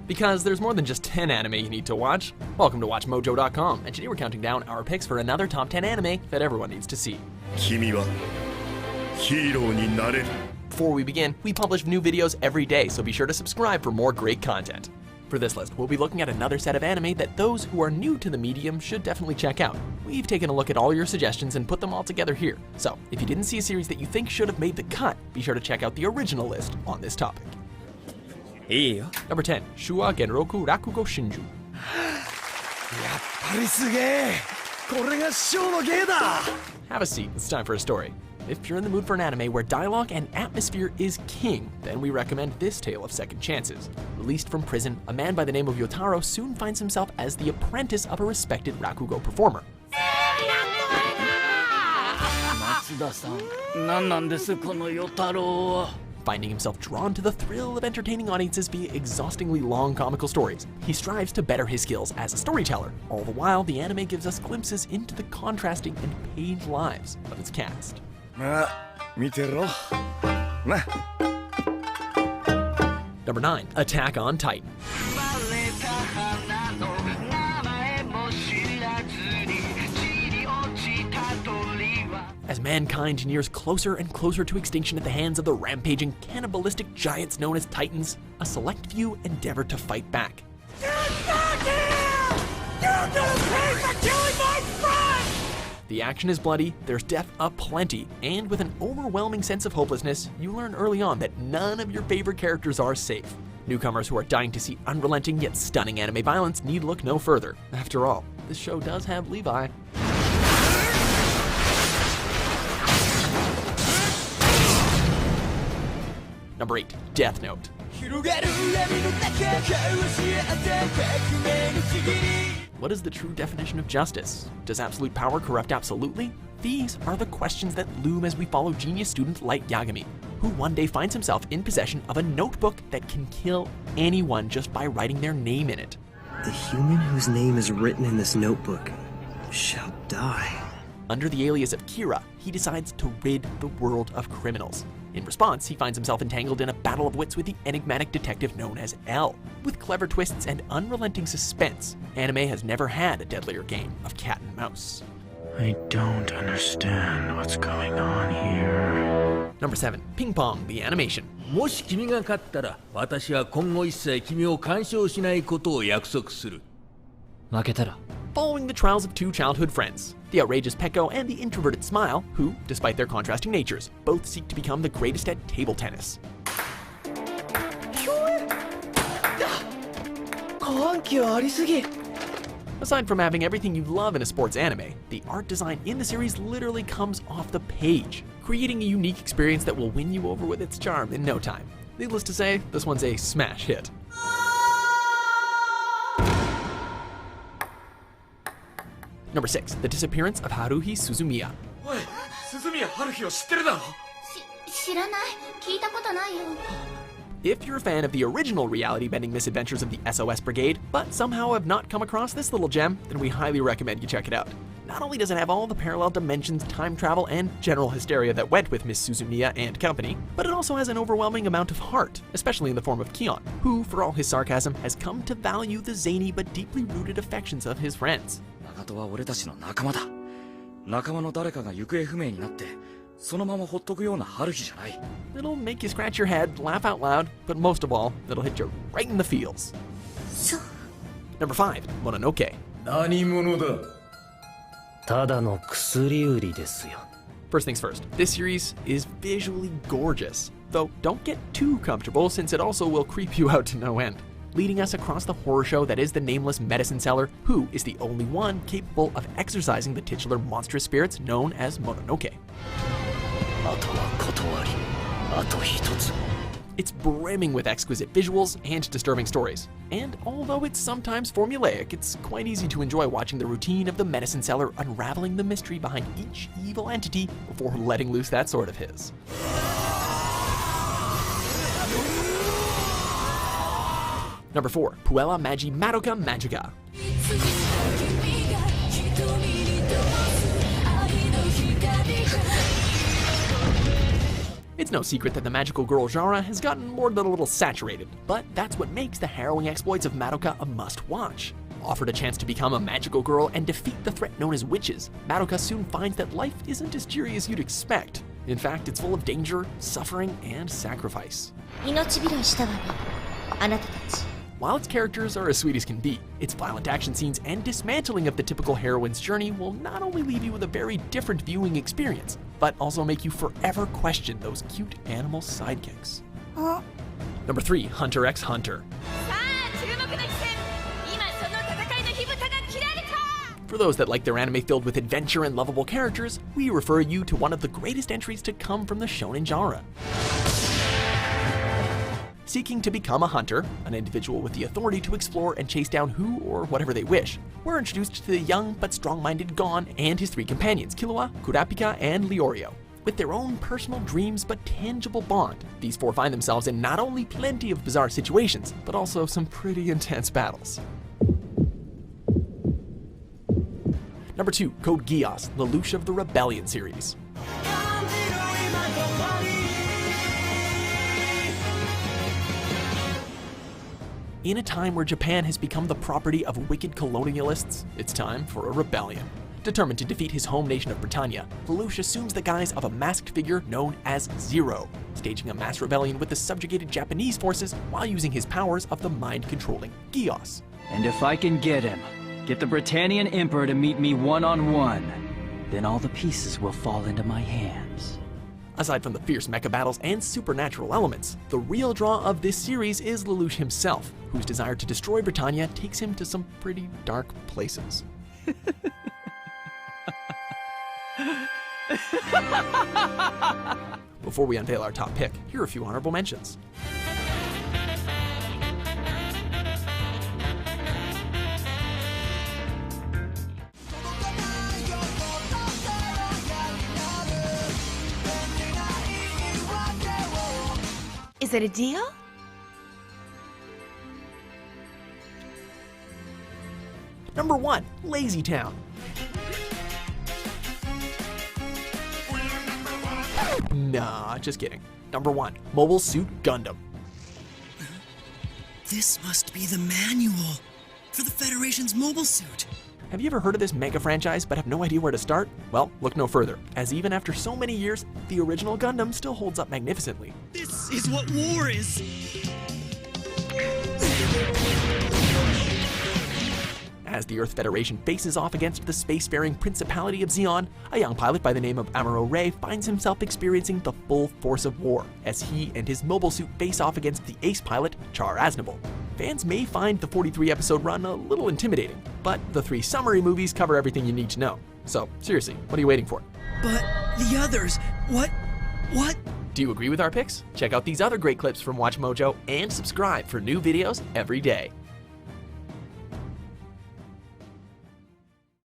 Because there's more than just 10 anime you need to watch. Welcome to WatchMojo.com, and today we're counting down our picks for another top 10 anime that everyone needs to see. 君はヒーローになれる。 Before we begin, we publish new videos every day, so be sure to subscribe for more great content. For this list, we'll be looking at another set of anime that those who are new to the medium should definitely check out. We've taken a look at all your suggestions and put them all together here. So, if you didn't see a series that you think should have made the cut, be sure to check out the original list on this topic. Number 10, Shuwa Genroku Rakugo Shinju. やっぱりすげえ。これが師匠の芸だ。 Have a seat, it's time for a story. If you're in the mood for an anime where dialogue and atmosphere is king, then we recommend this tale of second chances. Released from prison, a man by the name of Yotaro soon finds himself as the apprentice of a respected Rakugo performer. 松田さん、何なんですこの与太郎は。 Finding himself drawn to the thrill of entertaining audiences via exhaustingly long comical stories, he strives to better his skills as a storyteller. All the while, the anime gives us glimpses into the contrasting and page lives of its cast. まあ、見てろ。な。 Number 9, Attack on Titan. As mankind nears closer and closer to extinction at the hands of the rampaging, cannibalistic giants known as Titans, a select few endeavor to fight back. The action is bloody, there's death aplenty, and with an overwhelming sense of hopelessness, you learn early on that none of your favorite characters are safe. Newcomers who are dying to see unrelenting yet stunning anime violence need look no further. After all, this show does have Levi. Number 8, Death Note. What is the true definition of justice? Does absolute power corrupt absolutely? These are the questions that loom as we follow genius student Light Yagami, who one day finds himself in possession of a notebook that can kill anyone just by writing their name in it. The human whose name is written in this notebook shall die. Under the alias of Kira, he decides to rid the world of criminals. In response, he finds himself entangled in a battle of wits with the enigmatic detective known as L. With clever twists and unrelenting suspense, anime has never had a deadlier game of cat and mouse. I don't understand what's going on here. Number 7, Ping Pong, the animation. もし君が勝ったら、私は今後一切君を干渉しないことを約束する。負けたら Following the trials of two childhood friends, the outrageous Peko and the introverted Smile, who, despite their contrasting natures, both seek to become the greatest at table tennis. Aside from having everything you love in a sports anime, the art design in the series literally comes off the page, creating a unique experience that will win you over with its charm in no time. Needless to say, this one's a smash hit. Number 6, The Disappearance of Haruhi Suzumiya. おい、鈴宮春日を知ってるだろ。知らない。聞いたことないよ。 If you're a fan of the original reality-bending misadventures of the SOS Brigade, but somehow have not come across this little gem, then we highly recommend you check it out. Not only does it have all the parallel dimensions, time travel, and general hysteria that went with Miss Suzumiya and company, but it also has an overwhelming amount of heart, especially in the form of Kion, who, for all his sarcasm, has come to value the zany but deeply rooted affections of his friends. 長門は俺たちの仲間だ。仲間の誰かが行方不明になって、そのままほっとくような春日じゃない。It'll make you scratch your head, laugh out loud, but most of all, it'll hit you right in the feels. Number 5, Mononoke. 何者だ。ただの薬売りですよ。 First things first, this series is visually gorgeous, though don't get too comfortable since it also will creep you out to no end, leading us across the horror show that is the nameless medicine seller, who is the only one capable of exorcising the titular monstrous spirits known as Mononoke. あとは断り、あと一つ。 It's brimming with exquisite visuals and disturbing stories. And although it's sometimes formulaic, it's quite easy to enjoy watching the routine of the medicine seller unraveling the mystery behind each evil entity before letting loose that sword of his. Number 4, Puella Magi Madoka Magica. It's no secret that the magical girl genre has gotten more than a little saturated, but that's what makes the harrowing exploits of Madoka a must-watch. Offered a chance to become a magical girl and defeat the threat known as witches, Madoka soon finds that life isn't as cheery as you'd expect. In fact, it's full of danger, suffering, and sacrifice. 命拾いしたわね、あなたたち。 While its characters are as sweet as can be, its violent action scenes and dismantling of the typical heroine's journey will not only leave you with a very different viewing experience, but also make you forever question those cute animal sidekicks. Number 3, Hunter x Hunter. さあ、注目の一戦。今その戦いの火蓋が切られた。 For those that like their anime filled with adventure and lovable characters, we refer you to one of the greatest entries to come from the shonen genre. Seeking to become a hunter, an individual with the authority to explore and chase down who or whatever they wish, we're introduced to the young but strong-minded Gon and his 3 companions, Killua, Kurapika, and Leorio. With their own personal dreams but tangible bond, these 4 find themselves in not only plenty of bizarre situations, but also some pretty intense battles. Number 2, Code Geass, Lelouch of the Rebellion series. In a time where Japan has become the property of wicked colonialists, it's time for a rebellion. Determined to defeat his home nation of Britannia, Lelouch assumes the guise of a masked figure known as Zero, staging a mass rebellion with the subjugated Japanese forces while using his powers of the mind-controlling Geass. And if I can get him, get the Britannian Emperor to meet me one-on-one, then all the pieces will fall into my hands. Aside from the fierce mecha battles and supernatural elements, the real draw of this series is Lelouch himself, whose desire to destroy Britannia takes him to some pretty dark places. Before we unveil our top pick, here are a few honorable mentions. Is it a deal? Number 1, Lazy Town. Nah, just kidding. Number 1, Mobile Suit Gundam. This must be the manual for the Federation's mobile suit. Have you ever heard of this mega franchise but have no idea where to start? Well, look no further, as even after so many years, the original Gundam still holds up magnificently. This is what war is. As the Earth Federation faces off against the spacefaring Principality of Zeon, a young pilot by the name of Amuro Ray finds himself experiencing the full force of war as he and his mobile suit face off against the ace pilot, Char Aznable. Fans may find the 43-episode run a little intimidating, but the 3 summary movies cover everything you need to know. So, seriously, what are you waiting for? But the others, what? Do you agree with our picks? Check out these other great clips from WatchMojo and subscribe for new videos every day.